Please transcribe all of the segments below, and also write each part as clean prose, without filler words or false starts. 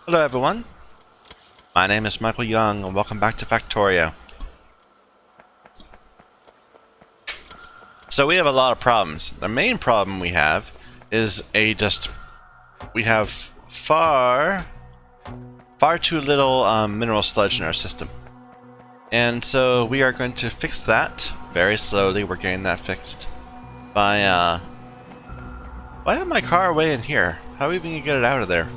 Hello everyone, my name is Michael Young and welcome back to Factorio. So we have a lot of problems. The main problem we have is we have far too little mineral sludge in our system. And so we are going to fix that very slowly. We're getting that fixed by why have my car way in here? How are we even gonna get it out of there?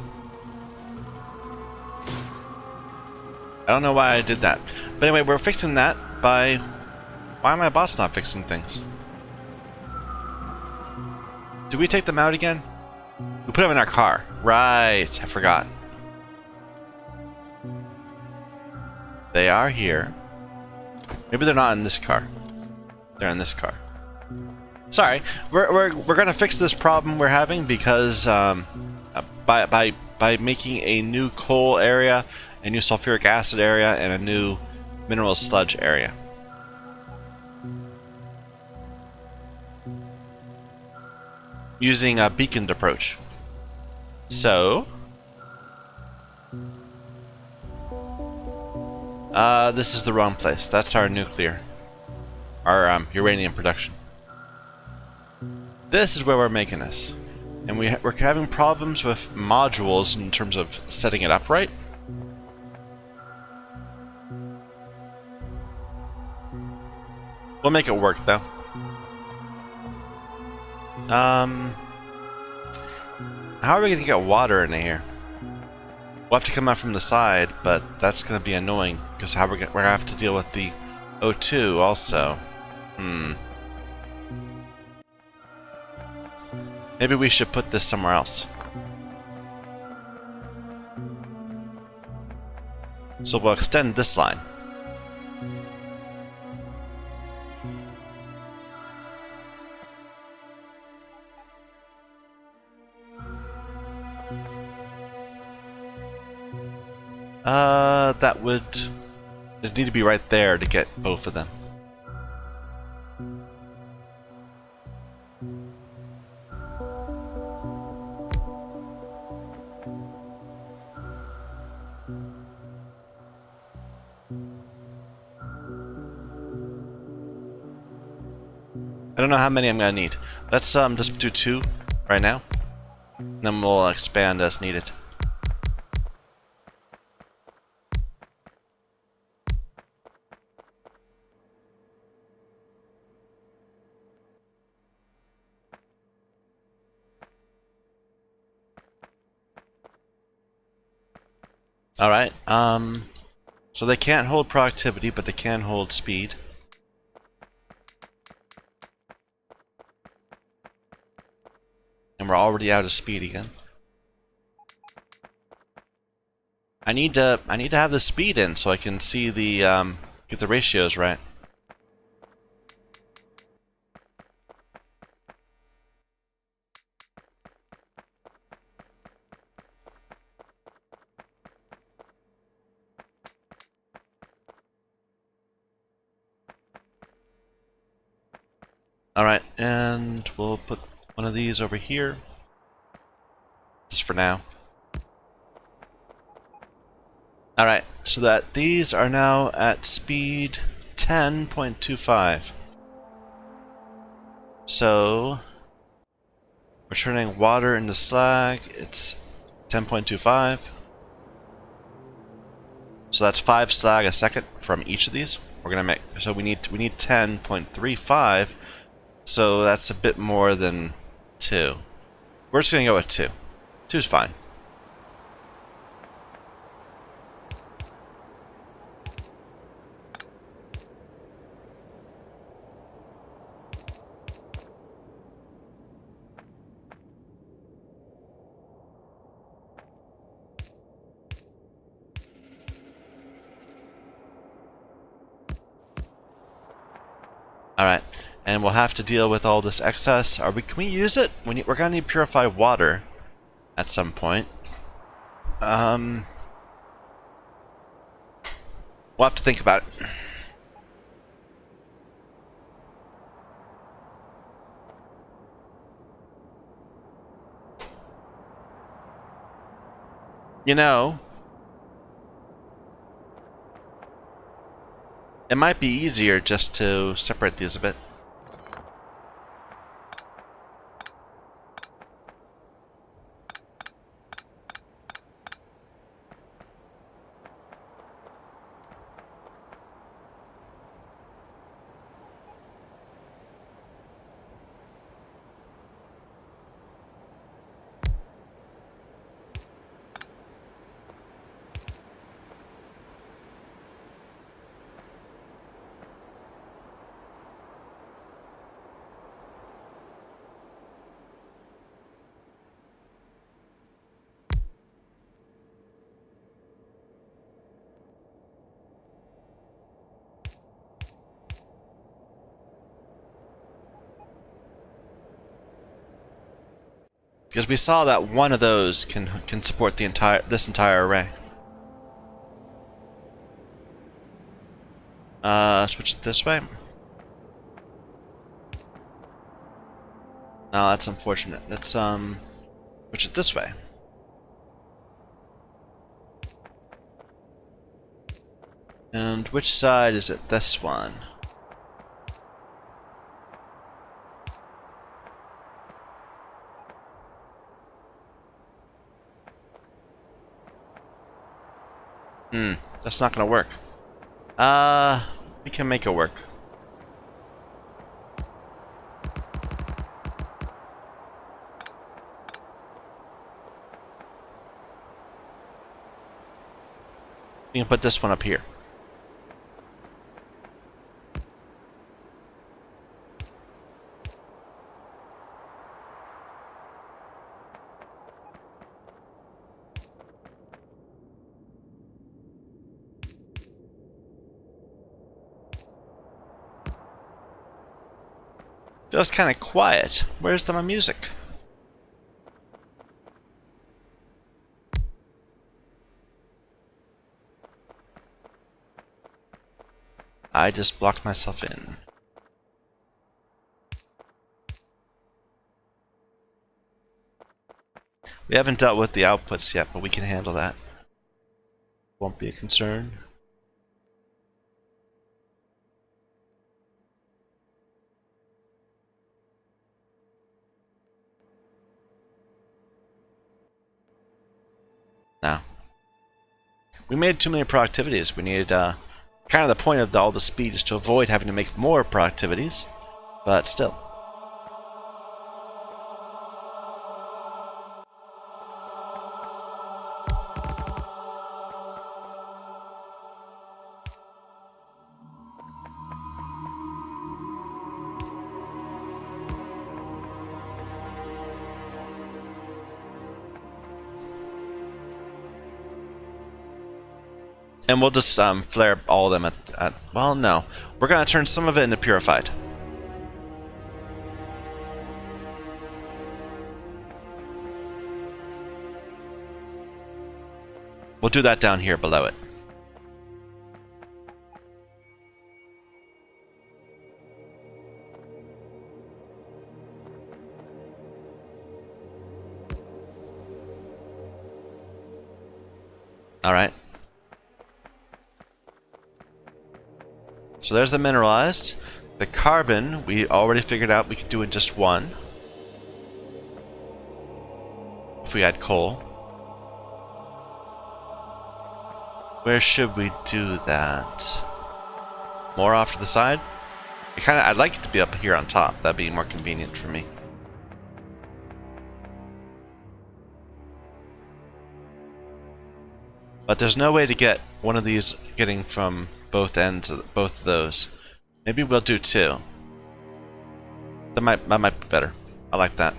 I don't know why I did that. But anyway, we're fixing that by... Why am my boss not fixing things? Did we take them out again? We put them in our car. Right, I forgot. They are here. Maybe they're not in this car. They're in this car. Sorry, we're gonna fix this problem we're having because by making a new coal area, a new sulfuric acid area, and a new mineral sludge area. Using a beaconed approach. So... this is the wrong place. That's our uranium production. This is where we're making this. And we're having problems with modules in terms of setting it up right. We'll make it work, though. How are we gonna get water into here? We'll have to come out from the side, but that's gonna be annoying because we're gonna have to deal with the O2 also. Maybe we should put this somewhere else. So we'll extend this line. That would... It'd need to be right there to get both of them. I don't know how many I'm gonna need. Let's just do 2 right now. Then we'll expand as needed. Alright, so they can't hold productivity, but they can hold speed. And we're already out of speed again. I need to have the speed in so I can see the, get the ratios right. Alright, and we'll put one of these over here. Just for now. Alright, so that these are now at speed 10.25. So, we're turning water into slag, it's 10.25. So that's 5 slag a second from each of these. We're gonna make, so we need 10.35. So that's a bit more than 2. We're just gonna go with 2. 2's fine. Alright, and we'll have to deal with all this excess. Can we use it? We're gonna need purified water at some point. We'll have to think about it. You know, it might be easier just to separate these a bit. Because we saw that one of those can support this entire array. Switch it this way. No, that's unfortunate. Let's switch it this way. And which side is it? This one. That's not gonna work. We can make it work. We can put this one up here. Feels kind of quiet. Where's my music? I just blocked myself in. We haven't dealt with the outputs yet, but we can handle that. Won't be a concern. Now, we made too many productivities. We needed, kind of the point of all the speed is to avoid having to make more productivities, but still. And we'll just flare all of them at... Well, no. We're going to turn some of it into purified. We'll do that down here below it. Alright. So there's the mineralized. The carbon, we already figured out we could do in just one. If we had coal. Where should we do that? More off to the side? I'd like it to be up here on top. That'd be more convenient for me. But there's no way to get one of these getting from both ends of both of those. Maybe we'll do two. That might be better. I like that.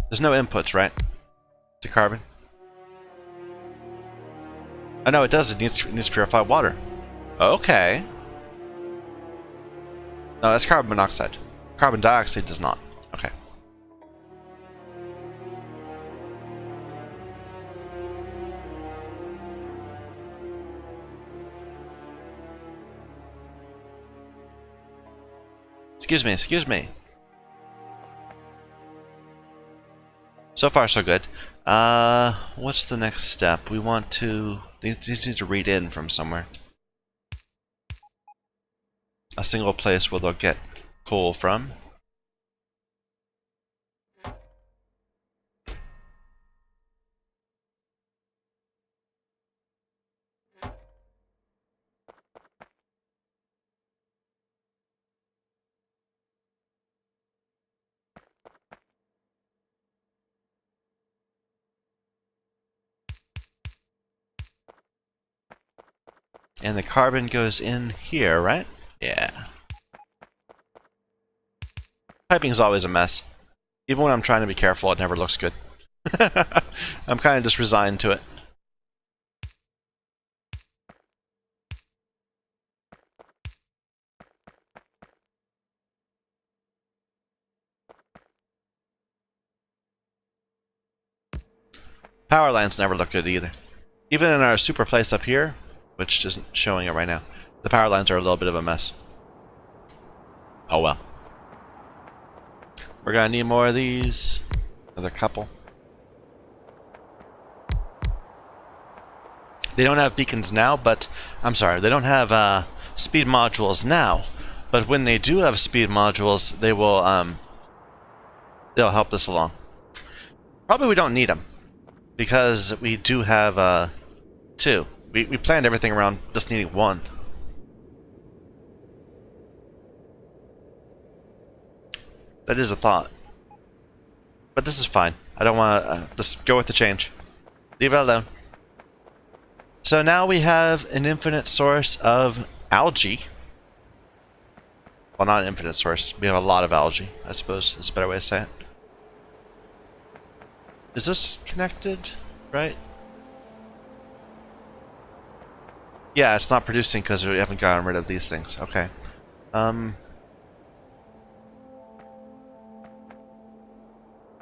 There's no inputs, right? To carbon. Oh no, it does. It needs purified water. Okay. No, that's carbon monoxide. Carbon dioxide does not. Okay. Excuse me. So far, so good. What's the next step? We want to... These need to read in from somewhere. A single place where they'll get coal from. And the carbon goes in here, right? Yeah. Piping is always a mess. Even when I'm trying to be careful, it never looks good. I'm kind of just resigned to it. Power lines never look good either. Even in our super place up here, which isn't showing it right now, the power lines are a little bit of a mess. Oh well. We're gonna need more of these. Another couple. They don't have beacons now, but... I'm sorry, they don't have speed modules now. But when they do have speed modules, they will, they'll help this along. Probably we don't need them, because we do have, two. We planned everything around just needing one. That is a thought. But this is fine. I don't want to just go with the change. Leave it alone. So now we have an infinite source of algae. Well, not an infinite source. We have a lot of algae, I suppose is a better way to say it. Is this connected? Right? Yeah, it's not producing because we haven't gotten rid of these things. Okay. I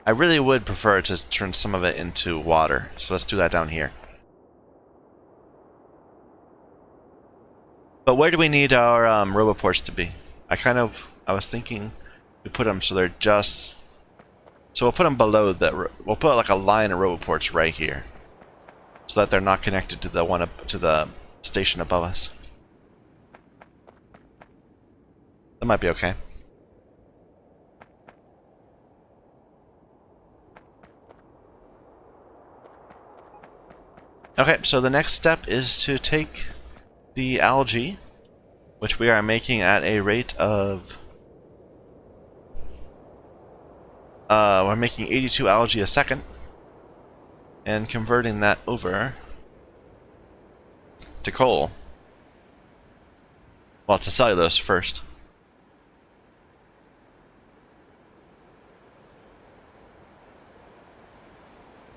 really would prefer to turn some of it into water. So let's do that down here. But where do we need our roboports to be? I was thinking we put them so they're just... So we'll put them below that. We'll put like a line of roboports right here, so that they're not connected to the one up to the station above us. That might be okay. Okay, so the next step is to take the algae, which we are making at a rate of... we're making 82 algae a second, and converting that over to coal. Well, to cellulose first.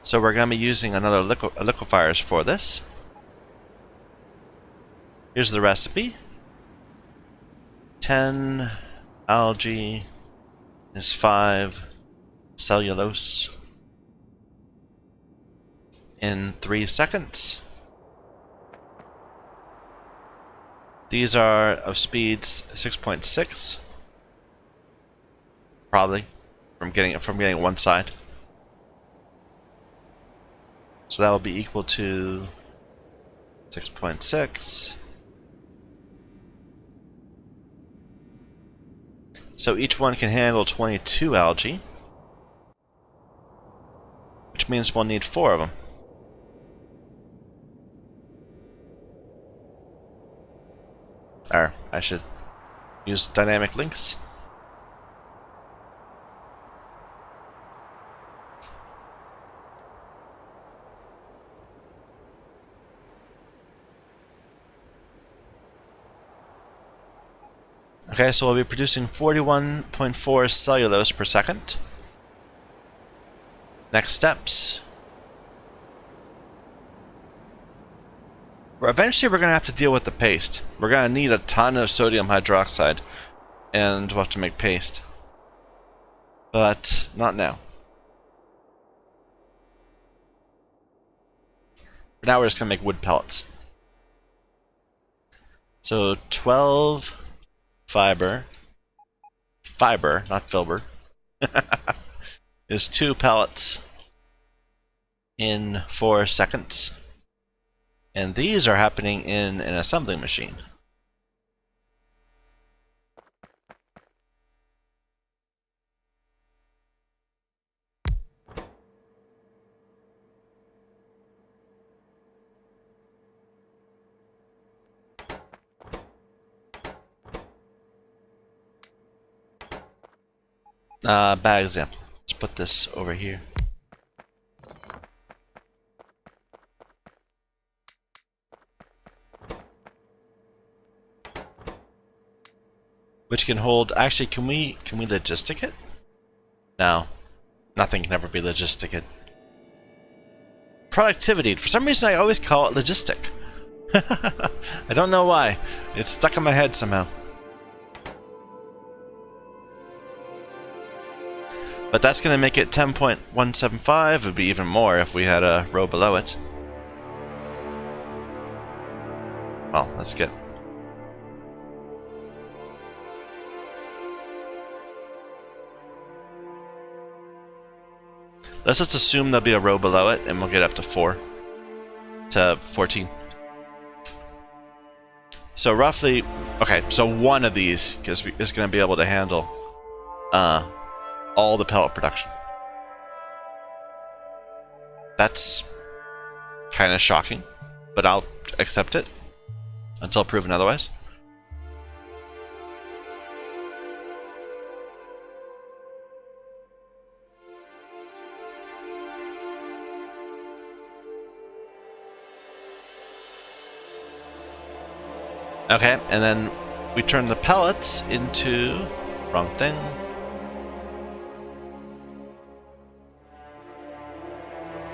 So we're going to be using another liquefiers for this. Here's the recipe. 10 algae is 5 cellulose in 3 seconds. These are of speeds 6.6, probably from getting one side. So that will be equal to 6.6. So each one can handle 22 algae, which means we'll need 4 of them. Or I should use dynamic links. Okay, so we'll be producing 41.4 cellulose per second. Next steps. Eventually we're going to have to deal with the paste. We're going to need a ton of sodium hydroxide, and we'll have to make paste. But not now. For now we're just going to make wood pellets. So 12 fiber, not filber, is 2 pellets in 4 seconds. And these are happening in an assembling machine. Bad example. Let's put this over here. Which can hold, actually, can we logistic it? No. Nothing can ever be logistic. Productivity. For some reason I always call it logistic. I don't know why. It's stuck in my head somehow. But that's going to make it 10.175. It would be even more if we had a row below it. Well, let's get... Let's just assume there'll be a row below it, and we'll get up to 4. To 14. So roughly... Okay, so one of these is going to be able to handle... all the pellet production. That's kind of shocking, but I'll accept it until proven otherwise. Okay, and then we turn the pellets into... Wrong thing.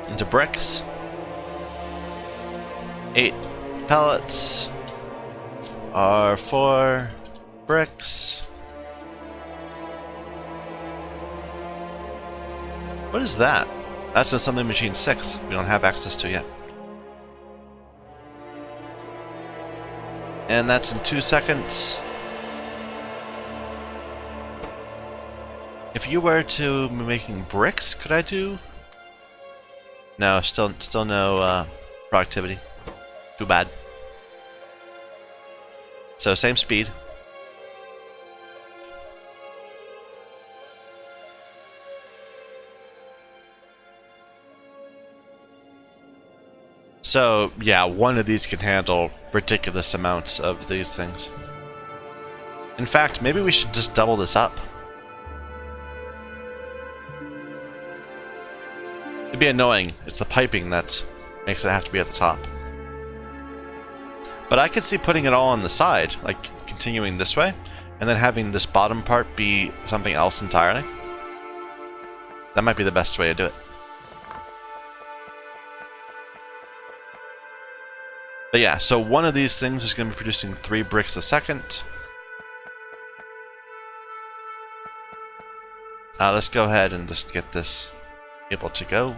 Into bricks. 8 pellets are 4 bricks. What is that? That's an assembly machine 6 we don't have access to yet. And that's in 2 seconds. If you were to be making bricks, could I do... No, still no productivity. Too bad. So same speed. So yeah, one of these can handle ridiculous amounts of these things. In fact, maybe we should just double this up. It'd be annoying. It's the piping that makes it have to be at the top. But I could see putting it all on the side, like continuing this way, and then having this bottom part be something else entirely. That might be the best way to do it. But yeah, so one of these things is going to be producing 3 bricks a second. Let's go ahead and just get this able to go.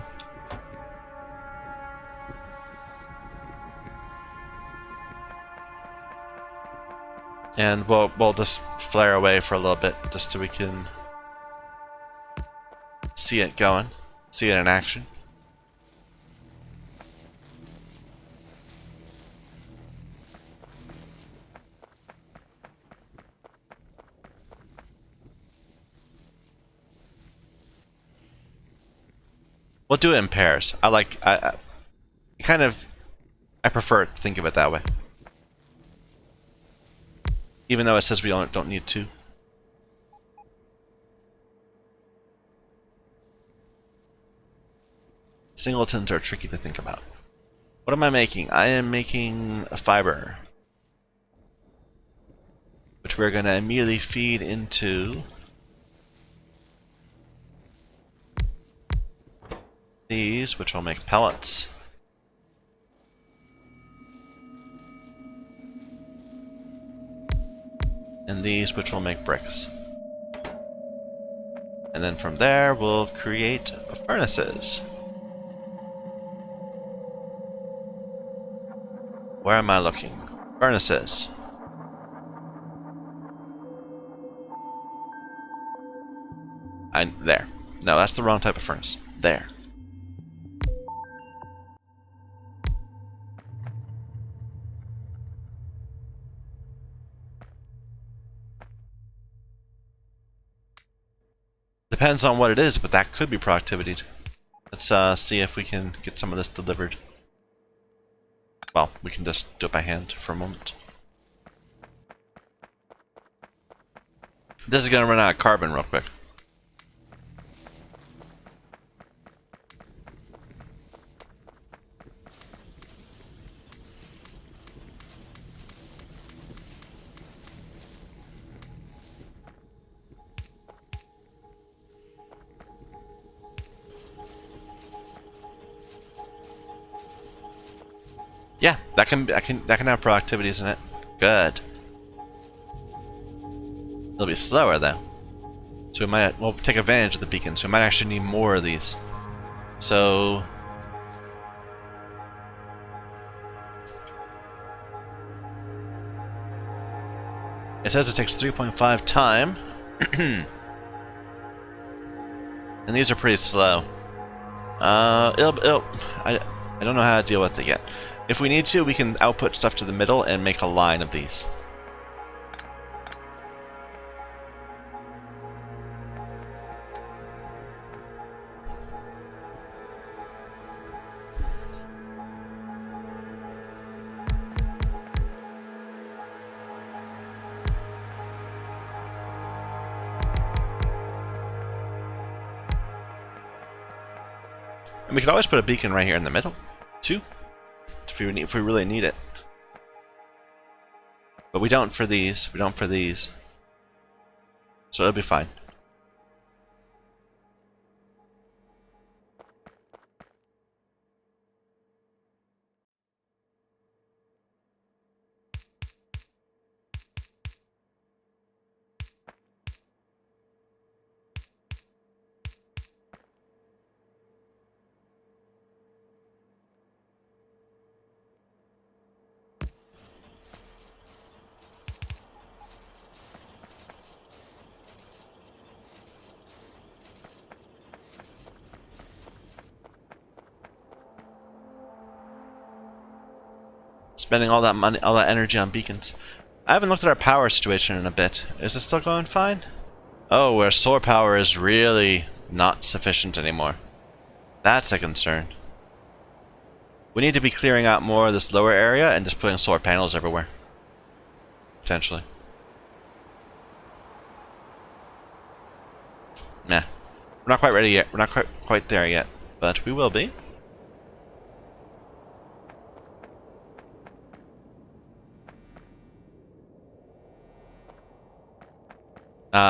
And we'll just flare away for a little bit just so we can see it going, see it in action. We'll do it in pairs. I prefer to think of it that way. Even though it says we don't need to. Singletons are tricky to think about. What am I making? I am making a fiber, which we're going to immediately feed into these, which will make pellets. And these, which will make bricks. And then from there, we'll create furnaces. Where am I looking? Furnaces. There. No, that's the wrong type of furnace. There. Depends on what it is, but that could be productivity. Let's see if we can get some of this delivered. Well, we can just do it by hand for a moment. This is going to run out of carbon real quick. Yeah, that can have productivities in it. Good. It'll be slower though, so we'll take advantage of the beacons. We might actually need more of these. So it says it takes 3.5 time, and these are pretty slow. I don't know how to deal with it yet. If we need to, we can output stuff to the middle and make a line of these. And we could always put a beacon right here in the middle, too, if we really need it. But we don't for these. We don't for these. So it'll be fine. Spending all that money, all that energy on beacons. I haven't looked at our power situation in a bit. Is it still going fine? Oh, where solar power is really not sufficient anymore. That's a concern. We need to be clearing out more of this lower area and just putting solar panels everywhere. Potentially. Nah. We're not quite ready yet. We're not quite there yet. But we will be.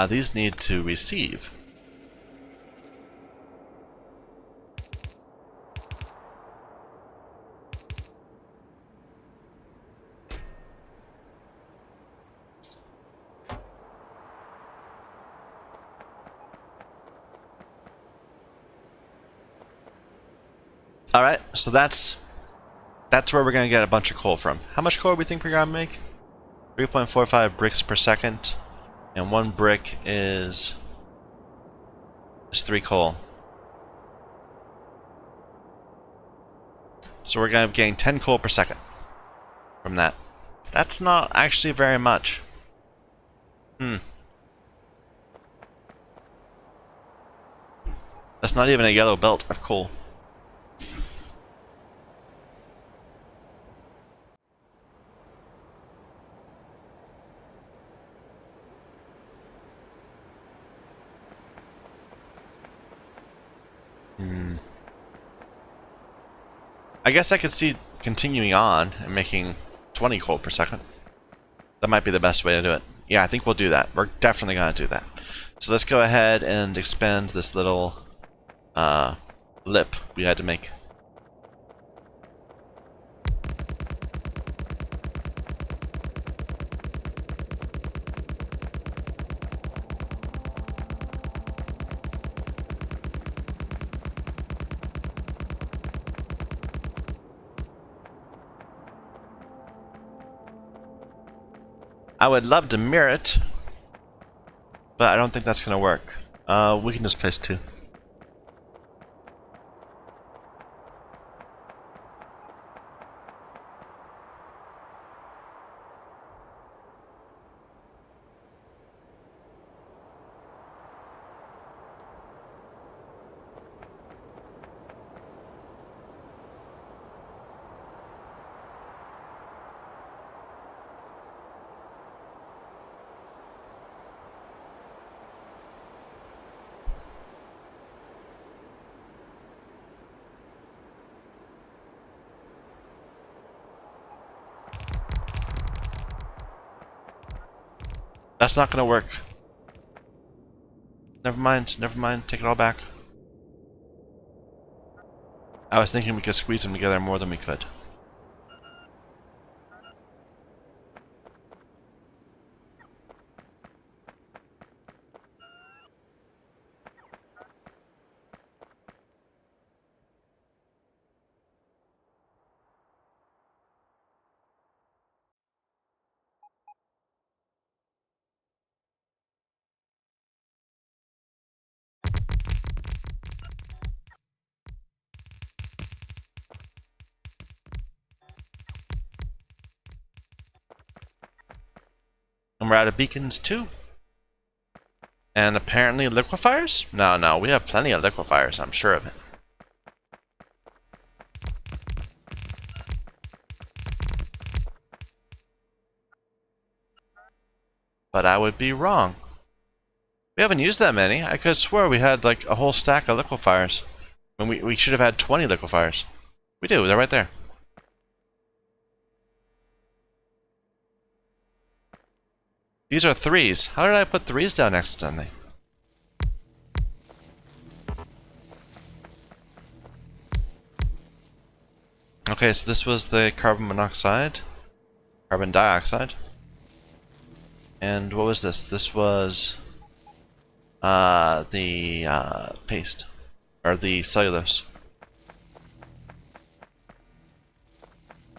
These need to receive. Alright, so that's where we're going to get a bunch of coal from. How much coal do we think we're going to make? 3.45 bricks per second. And 1 brick is 3 coal. So we're going to gain 10 coal per second from that. That's not actually very much. That's not even a yellow belt of coal. I guess I could see continuing on and making 20 coal per second. That might be the best way to do it. Yeah, I think we'll do that. We're definitely going to do that. So let's go ahead and expand this little lip we had to make. I would love to mirror it, but I don't think that's going to work. We can just place 2. That's not gonna work. Never mind, take it all back. I was thinking we could squeeze them together more than we could. And we're out of beacons too. And apparently liquefiers? No, we have plenty of liquefiers, I'm sure of it. But I would be wrong. We haven't used that many. I could swear we had like a whole stack of liquefiers. When we should have had 20 liquefiers. We do, they're right there. These are 3s. How did I put 3s down accidentally? Okay, so this was the carbon monoxide. Carbon dioxide. And what was this? This was the paste. Or the cellulose.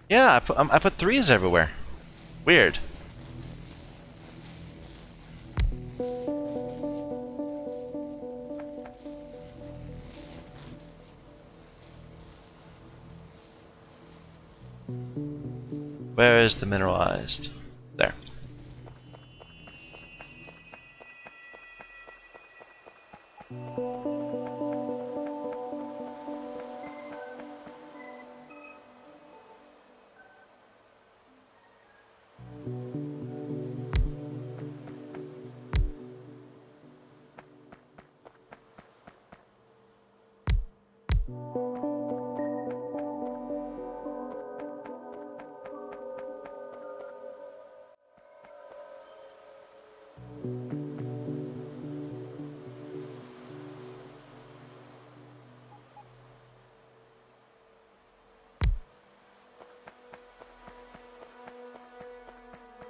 Yeah, I put 3s everywhere. Weird. Where is the mineralized? There.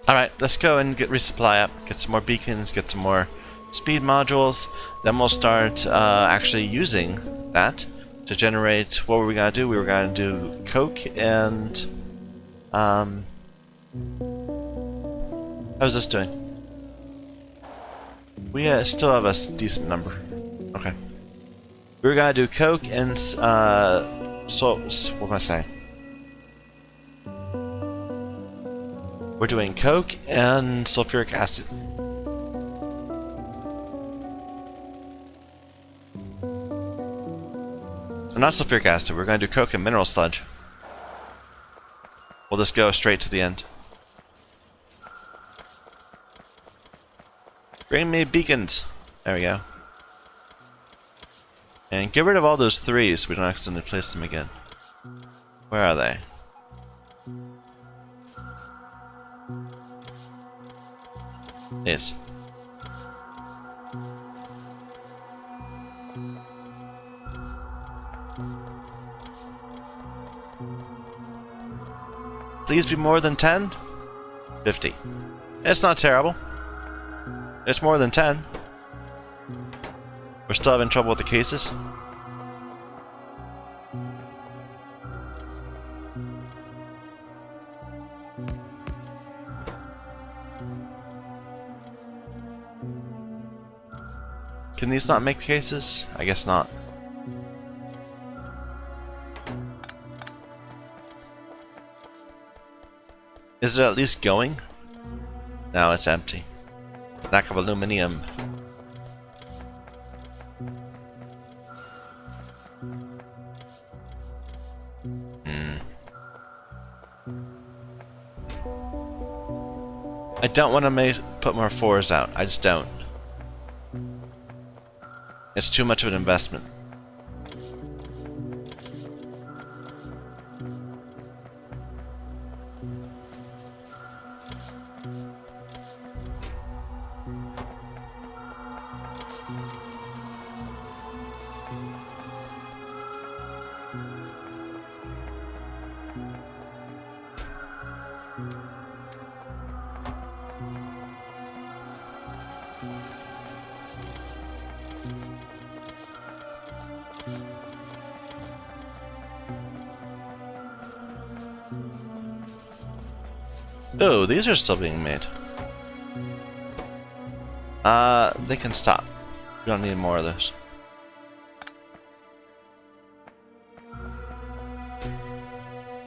Alright, let's go and get resupply up, get some more beacons, get some more speed modules, then we'll start actually using that to generate, what were we going to do? We were going to do coke and... how's this doing? We still have a decent number. Okay. We were going to do coke and... what am I saying? We're doing coke and sulfuric acid. Not sulfuric acid, we're going to do coke and mineral sludge. We'll just go straight to the end. Bring me beacons. There we go. And get rid of all those 3s so we don't accidentally place them again. Where are they? Yes. Please be more than 10? 50. It's not terrible. It's more than 10. We're still having trouble with the cases. Can these not make cases? I guess not. Is it at least going? No, it's empty. Lack of aluminum. I don't want to put more 4s out. I just don't. It's too much of an investment. Oh, these are still being made. They can stop. We don't need more of those.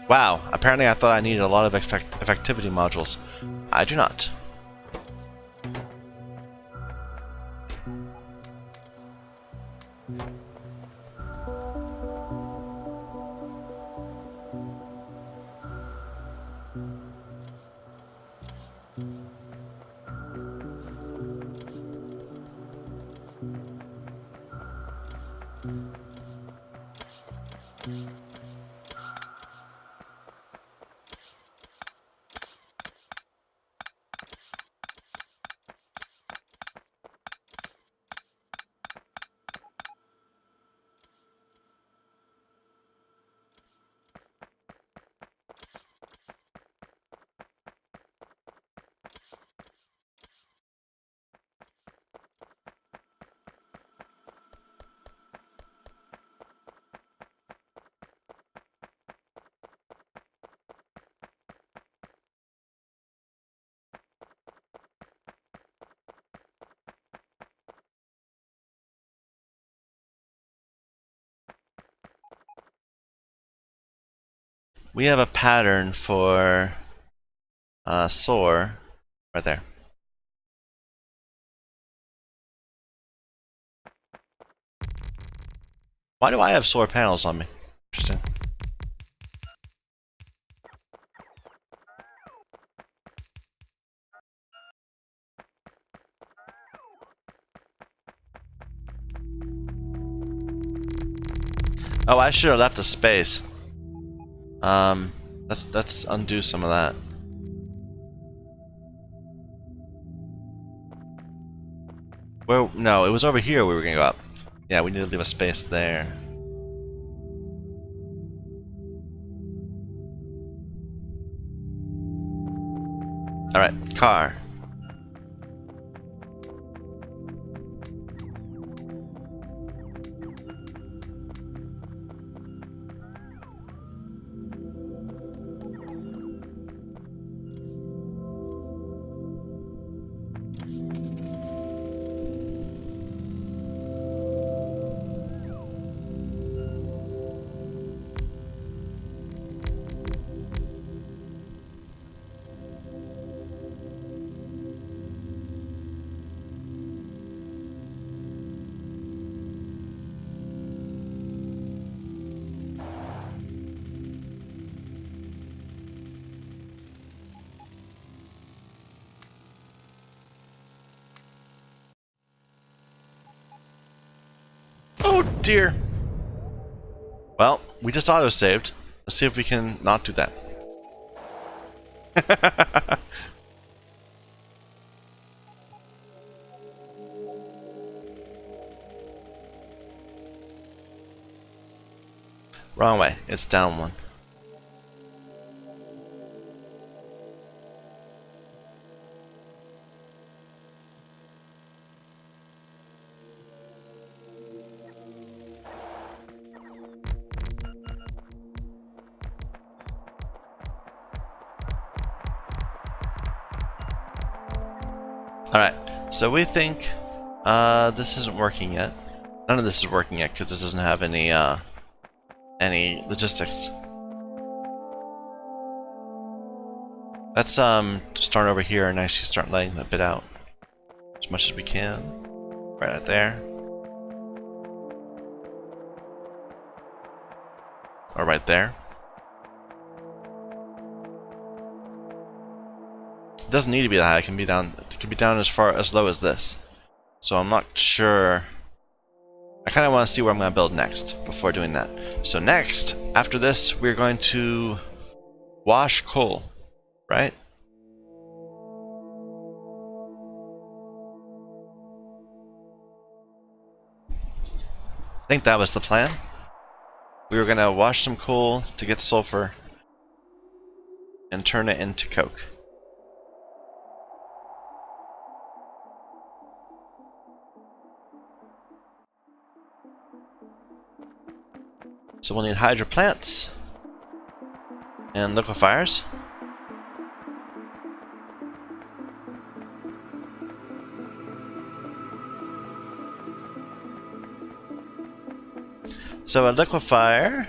Wow, apparently I thought I needed a lot of effectivity modules. I do not. We have a pattern for soar right there. Why do I have solar panels on me? Interesting. Oh, I should have left a space. Let's undo some of that. Well, no, it was over here we were gonna go up. Yeah, we need to leave a space there. Alright, car. Oh dear! Well, we just auto-saved. Let's see if we can not do that. Wrong way. It's down one. Alright, so we think this isn't working yet. None of this is working yet because this doesn't have any logistics. Let's start over here and actually start laying a bit out as much as we can. Right there. Or right there. It doesn't need to be that high. It can be down. It can be down as low as this. So I'm not sure. I kind of want to see where I'm going to build next before doing that. So next, after this, we're going to wash coal, right? I think that was the plan. We were going to wash some coal to get sulfur and turn it into coke. So we'll need hydro plants and liquefiers. So a liquefier.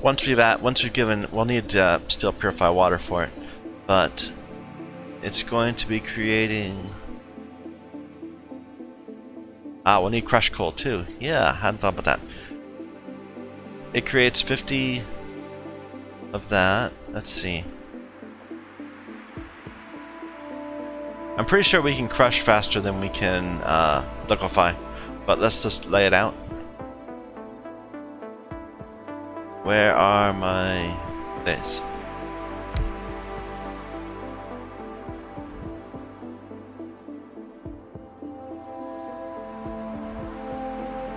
Once we've given, we'll need still purify water for it, but it's going to be creating. We'll need crushed coal too. Yeah, I hadn't thought about that. It creates 50 of that. Let's see. I'm pretty sure we can crush faster than we can liquefy, but let's just lay it out. Where are my days?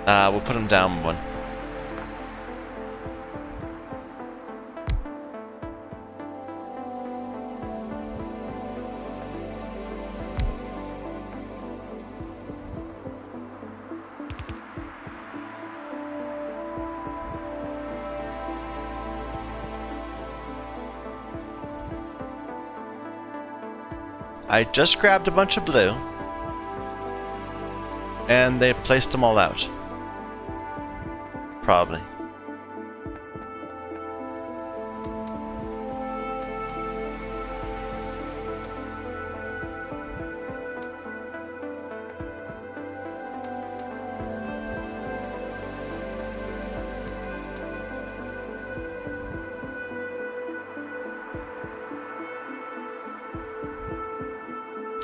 We'll put them down one. I just grabbed a bunch of blue, and they placed them all out. Probably.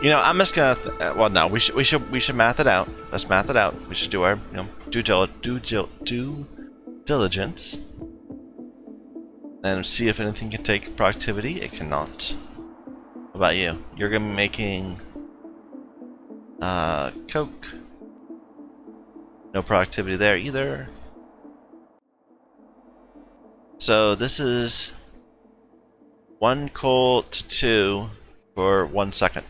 You know, I'm just gonna. Well, no, we should math it out. Let's math it out. We should do our due diligence, and see if anything can take productivity. It cannot. What about you? You're gonna be making coke. No productivity there either. So this is 1 coal to 2 for 1 second.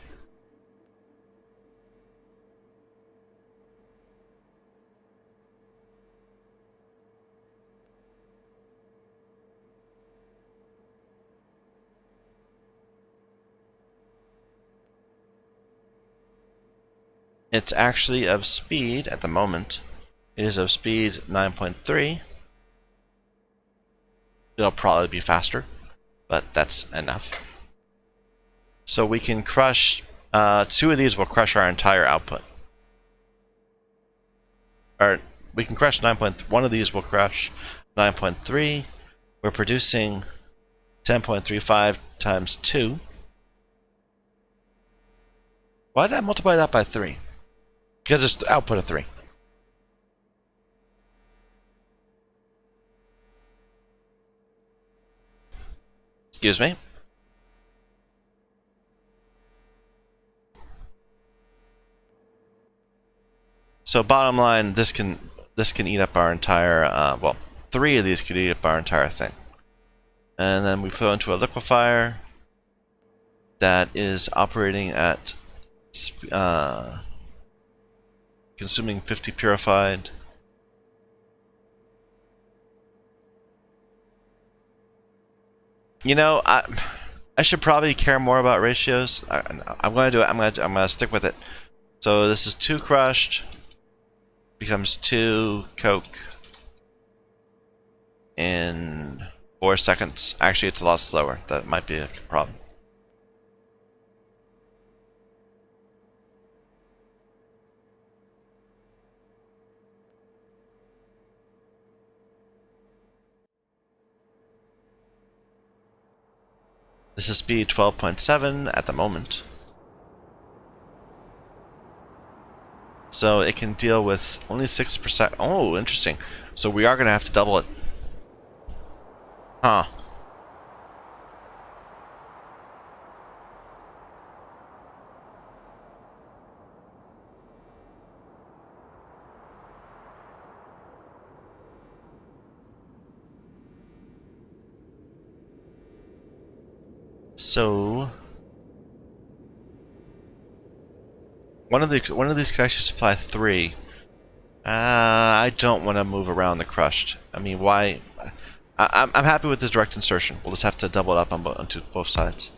It's actually of speed at the moment. It is of speed 9.3. It'll probably be faster, but that's enough. So we can crush, 2 of these will crush our entire output. Or we can crush 1 of these will crush 9.3. We're producing 10.35 times 2. Why did I multiply that by 3? Because it's the output of 3. Excuse me. So bottom line, this can eat up our entire well, 3 of these could eat up our entire thing. And then we put into a liquefier that is operating at consuming 50 purified. You know, I should probably care more about ratios. I'm going to do it. I'm going to stick with it. So this is 2 crushed becomes 2 coke in 4 seconds. Actually, it's a lot slower. That might be a problem. This is speed 12.7 at the moment. So it can deal with only 6%. Oh, interesting. So we are going to have to double it. Huh. So one of these can actually supply 3. I don't want to move around the crushed. I mean, why? I'm happy with this direct insertion. We'll just have to double it up on both sides.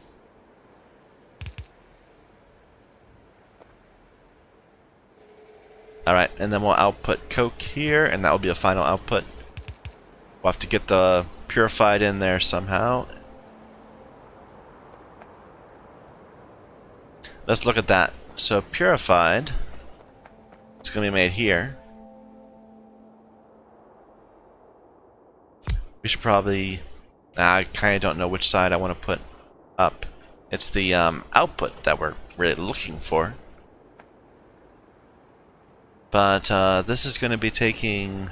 Alright, and then we'll output coke here, and that will be a final output. We'll have to get the purified in there somehow. Let's look at that. So purified, it's going to be made here. We should probably... I kind of don't know which side I want to put up. It's the output that we're really looking for. But this is going to be taking...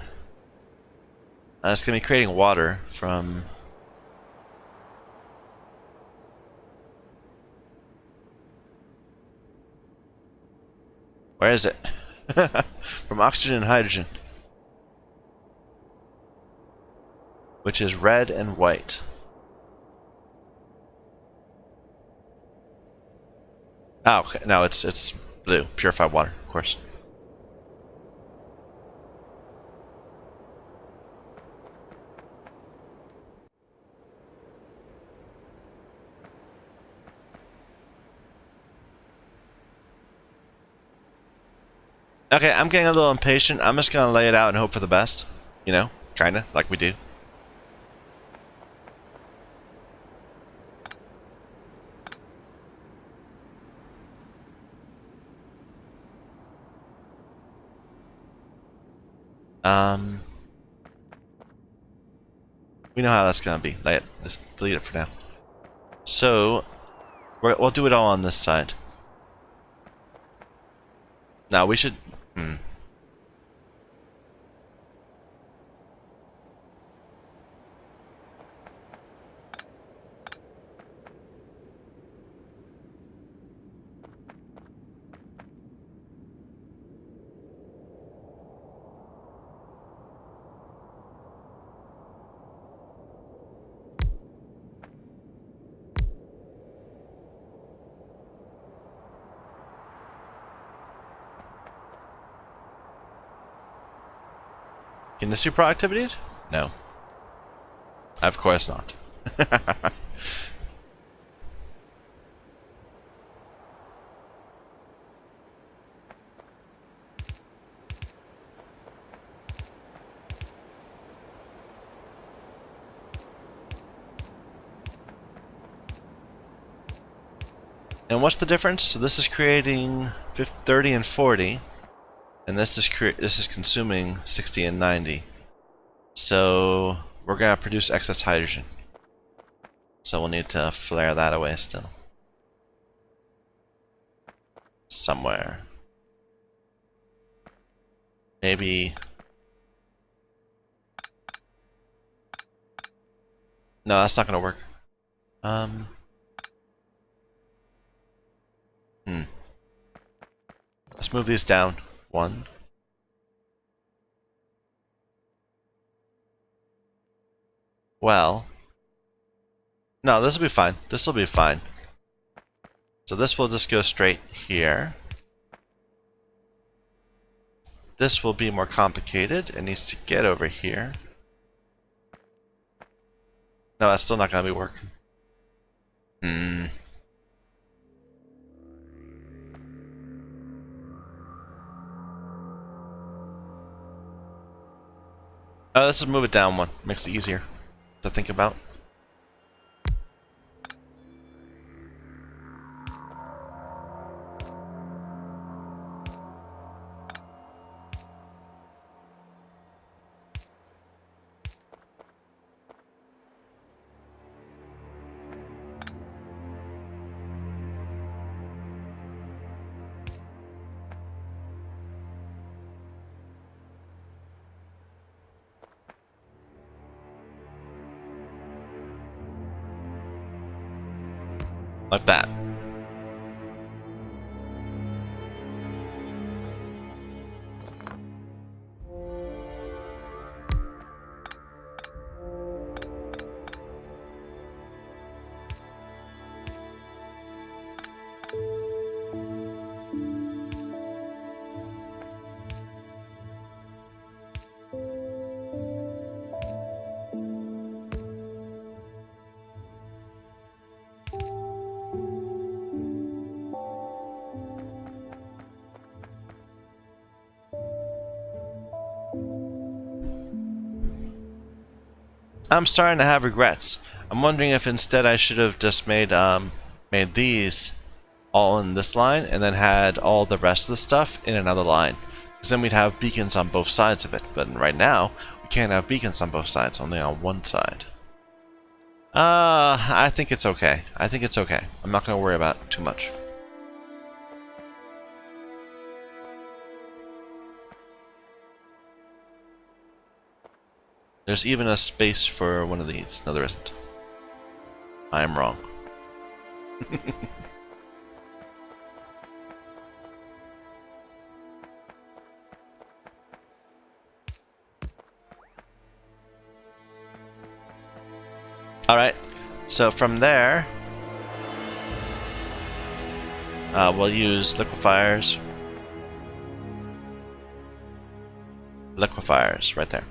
it's going to be creating water from... Where is it? From oxygen and hydrogen. Which is red and white. Oh, okay. No, it's blue. Purified water, of course. Okay, I'm getting a little impatient. I'm just gonna lay it out and hope for the best. You know, kinda, like we do. We know how that's gonna be. Lay it. Just delete it for now. So, we'll do it all on this side. Now we should... Can this be productivity? No. Of course not. And what's the difference? So this is creating 30 and 40. And this is consuming 60 and 90. So we're gonna produce excess hydrogen. So we'll need to flare that away still. Somewhere. Maybe... No, that's not gonna work. Let's move these down. 1. Well... No, this will be fine. This will be fine. So this will just go straight here. This will be more complicated. It needs to get over here. No, that's still not going to be working. Let's just move it down one. Makes it easier to think about. Like that. I'm starting to have regrets. I'm wondering if instead I should have just made these all in this line and then had all the rest of the stuff in another line. Because then we'd have beacons on both sides of it. But right now, we can't have beacons on both sides, only on one side. I think it's okay. I think it's okay. I'm not going to worry about it too much. There's even a space for one of these. No, there isn't. I am wrong. Alright, so from there, we'll use liquefiers. Liquefiers, right there.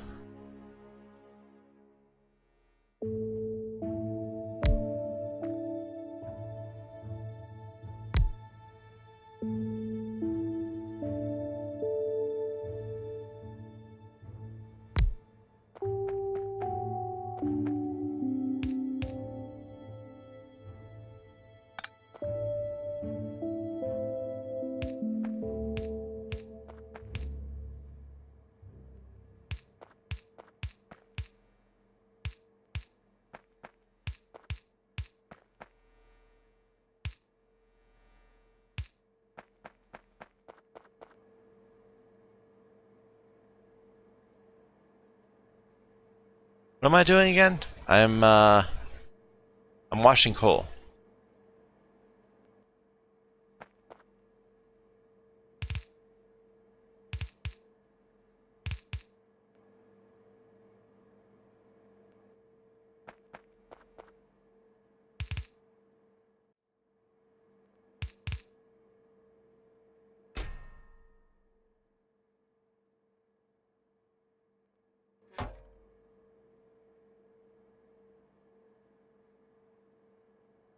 What am I doing again? I'm washing coal.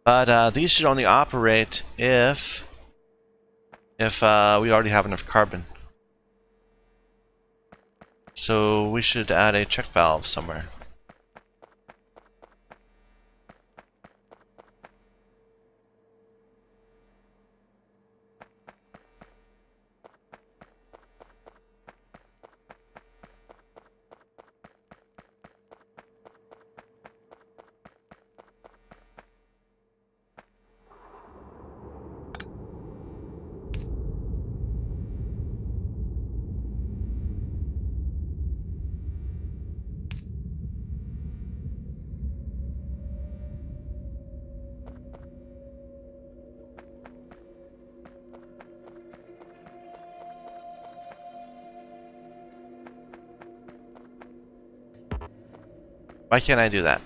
But these should only operate if we already have enough carbon. So we should add a check valve somewhere. Why can't I do that?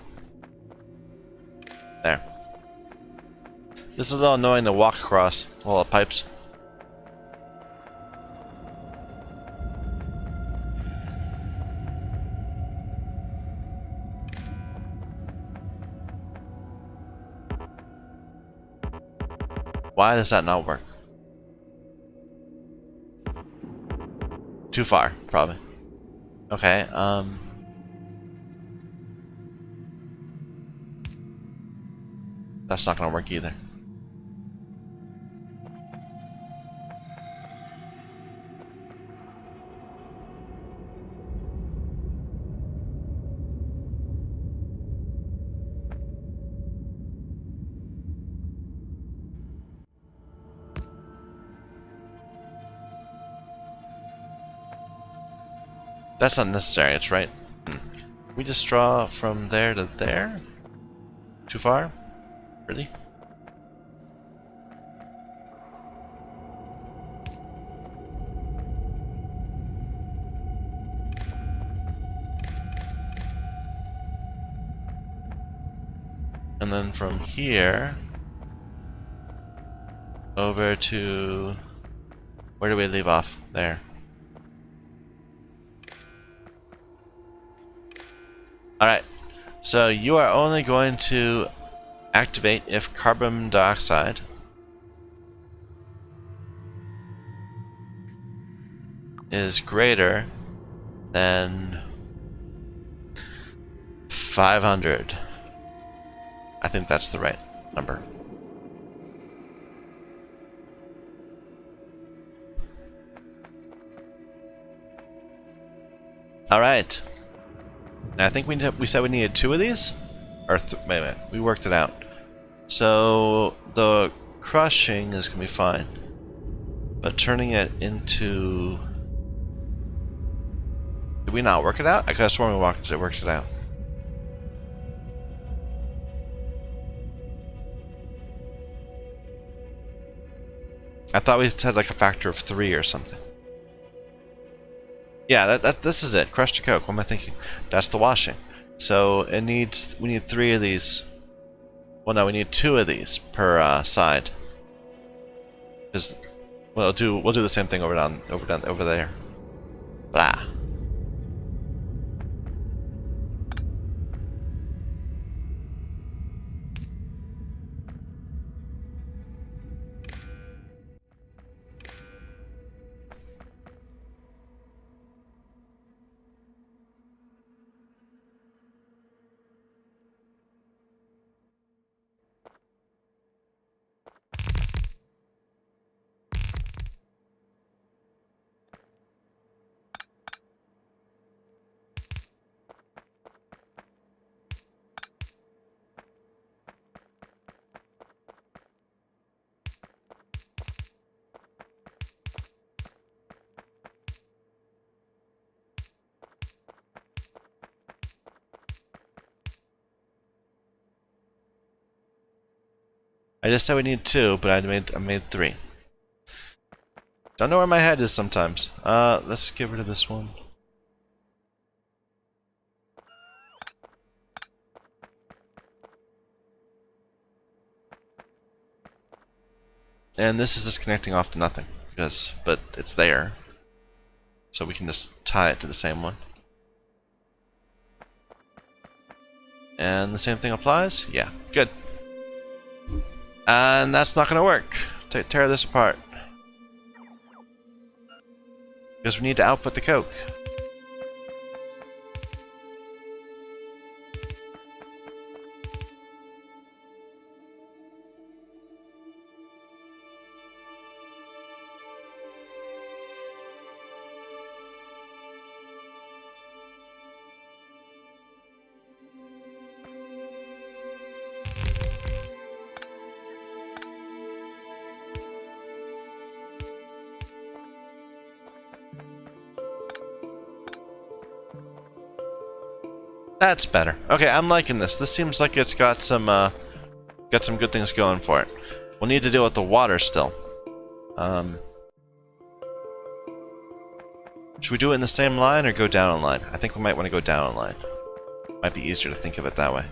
There. This is a little annoying to walk across all the pipes. Why does that not work? Too far, probably. Okay, that's not gonna work either. That's unnecessary, it's right. We just draw from there to there? Too far? Really? And then from here over to, where do we leave off? There. Alright, so you are only going to activate if carbon dioxide is greater than 500. I think that's the right number. All right. Now I think we said we needed 2 of these, or wait a minute, we worked it out. So the crushing is gonna be fine, but turning it into, did we not work it out? I could have sworn we worked it out. I thought we said like a factor of 3 or something. Yeah, this is it. Crushed to coke. What am I thinking? That's the washing. So we need 3 of these. Well, no, we need 2 of these per side. Because we'll do the same thing over there. Blah. I just said we need 2, but I made 3. Don't know where my head is sometimes. Let's get rid of this one. And this is just connecting off to nothing, but it's there. So we can just tie it to the same one. And the same thing applies? Yeah, good. And that's not going to work. Tear this apart. Because we need to output the coke. That's better. Okay, I'm liking this. This seems like it's got some good things going for it. We'll need to deal with the water still. Should we do it in the same line or go down a line? I think we might want to go down a line. Might be easier to think of it that way.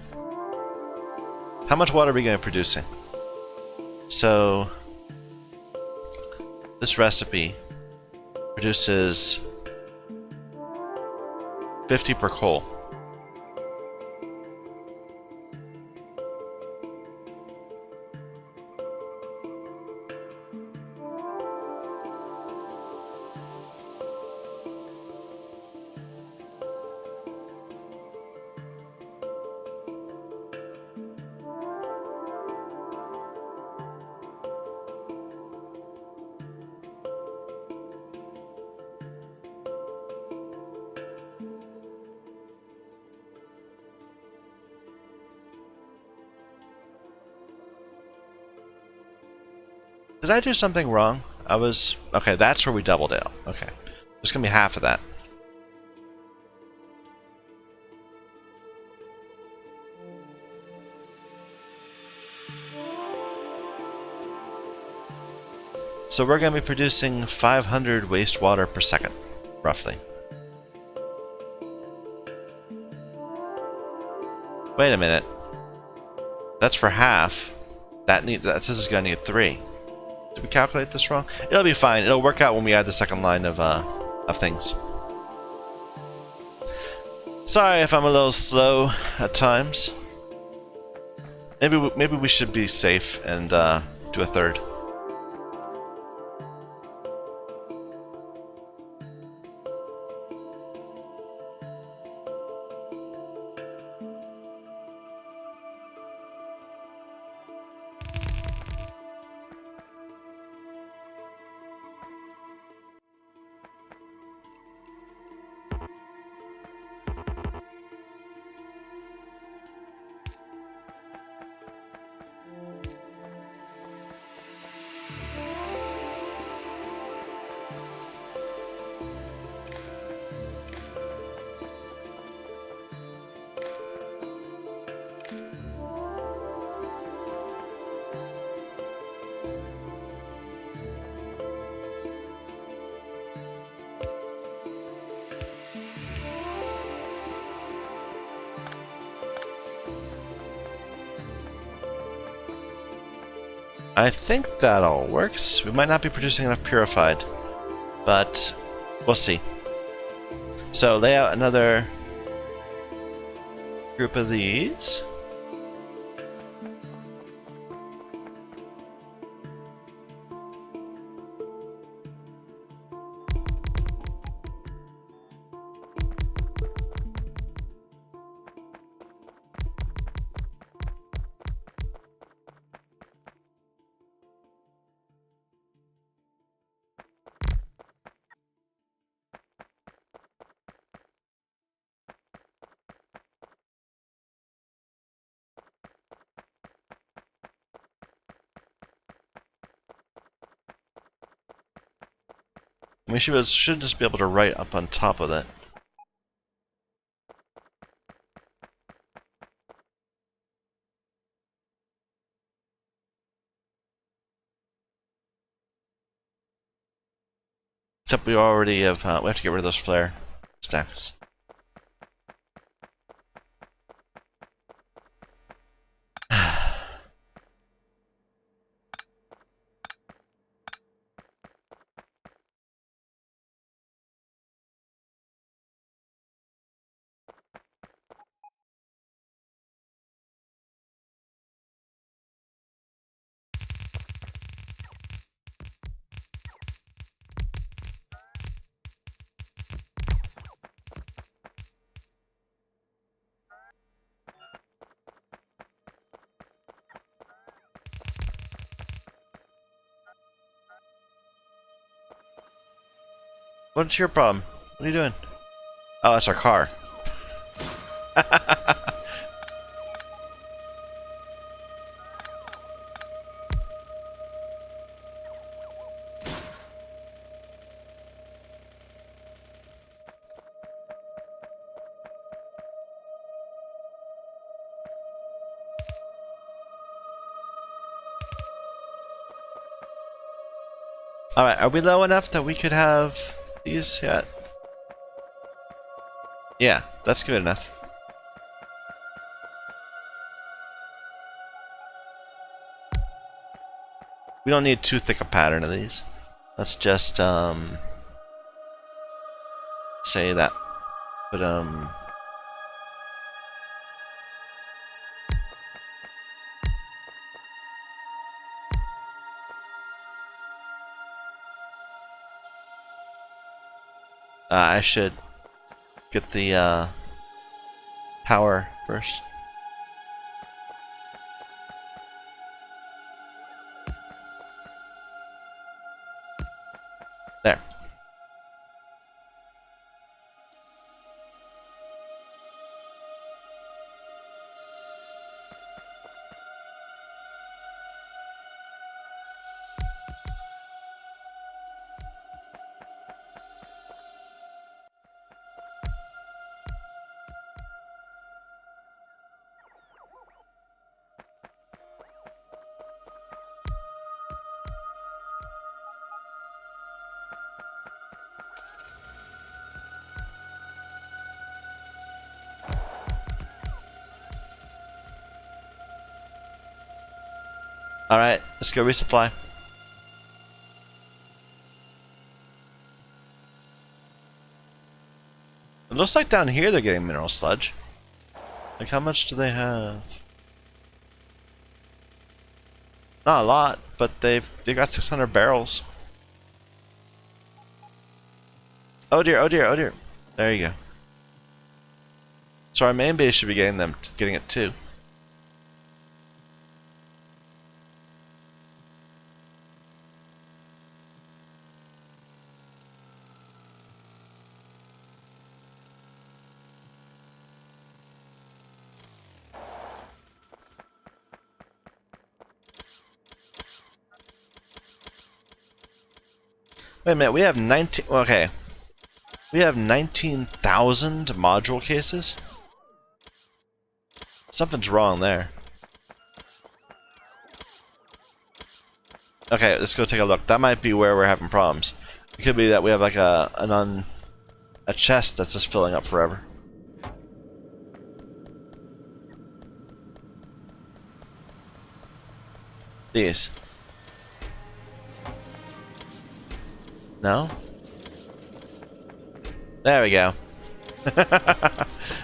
How much water are we going to be producing? So this recipe produces 50 per coal. Did I do something wrong? Okay, that's where we doubled it. Okay. There's gonna be half of that. So we're gonna be producing 500 wastewater per second, roughly. Wait a minute. That's for half. That says it's gonna need 3. Did we calculate this wrong? It'll be fine. It'll work out when we add the second line of things. Sorry if I'm a little slow at times. Maybe we should be safe and do a third. I think that all works. We might not be producing enough purified, but we'll see. So lay out another group of these. We should just be able to write up on top of that. Except we already have, we have to get rid of those flare stacks. What's your problem? What are you doing? Oh, that's our car. Alright, are we low enough that we could have these yet? Yeah, that's good enough. We don't need too thick a pattern of these. Let's just, say that. But, I should get the, power first. There. Alright, let's go resupply. It looks like down here they're getting mineral sludge. Like, how much do they have? Not a lot, but they got 600 barrels. Oh dear, oh dear, oh dear. There you go. So our main base should be getting it too. Wait a minute, we have 19. Okay. We have 19,000 module cases? Something's wrong there. Okay, let's go take a look. That might be where we're having problems. It could be that we have like a chest that's just filling up forever. These. No? There we go.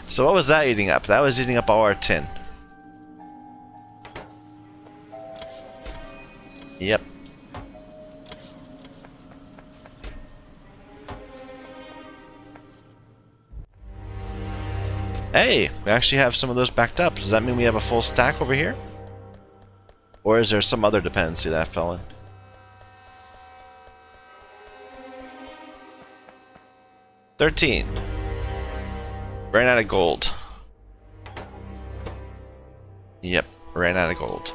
So what was that eating up? That was eating up all our tin. Yep. Hey, we actually have some of those backed up. Does that mean we have a full stack over here? Or is there some other dependency that fell in? $13. Ran out of gold. Yep, ran out of gold.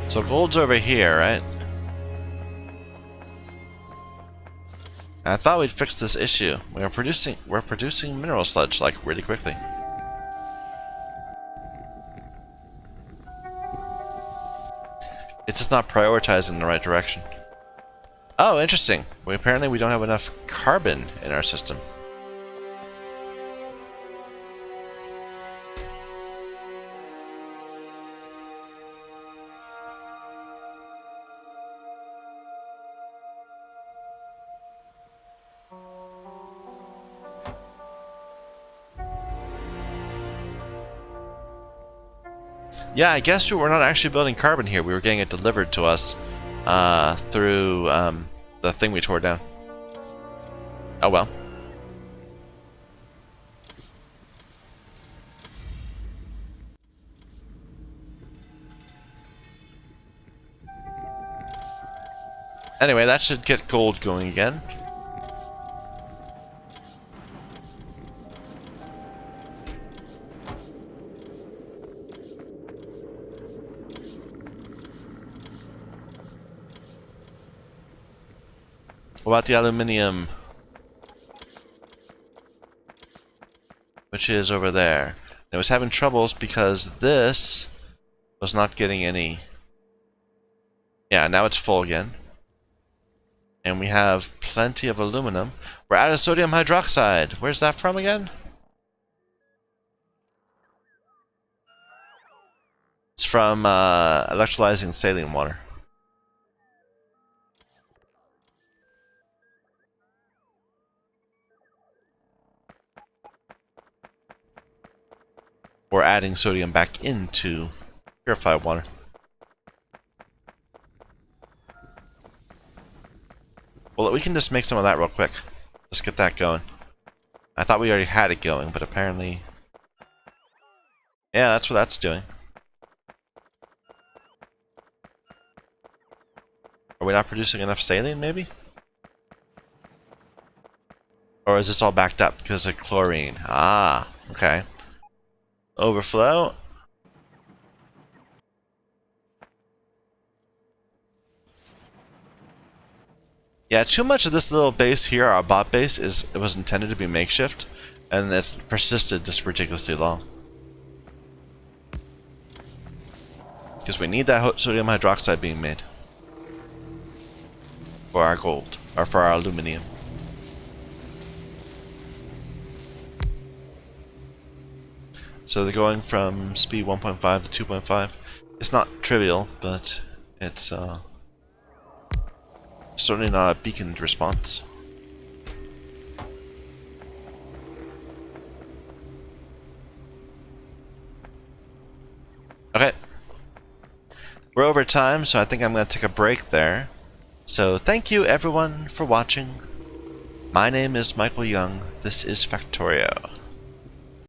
So gold's over here, right? I thought we'd fix this issue. We're producing mineral sludge like really quickly. It's just not prioritizing in the right direction. Oh, interesting. Apparently we don't have enough carbon in our system. Yeah, I guess we're not actually building carbon here. We were getting it delivered to us through the thing we tore down. Oh well. Anyway, that should get gold going again. What about the aluminium? Which is over there. It was having troubles because this was not getting any. Yeah, now it's full again. And we have plenty of aluminum. We're out of sodium hydroxide. Where's that from again? It's from electrolyzing saline water. Or adding sodium back into purified water. Well, we can just make some of that real quick. Just get that going. I thought we already had it going, but apparently... Yeah, that's what that's doing. Are we not producing enough saline, maybe? Or is this all backed up because of chlorine? Ah, okay. Overflow. Yeah, too much of this little base here, our bot base, it was intended to be makeshift, and it's persisted just ridiculously long. Because we need that sodium hydroxide being made for our gold, or for our aluminium. So they're going from speed 1.5 to 2.5. It's not trivial, but it's certainly not a beaconed response. Okay. We're over time, so I think I'm going to take a break there. So thank you everyone for watching. My name is Michael Young. This is Factorio.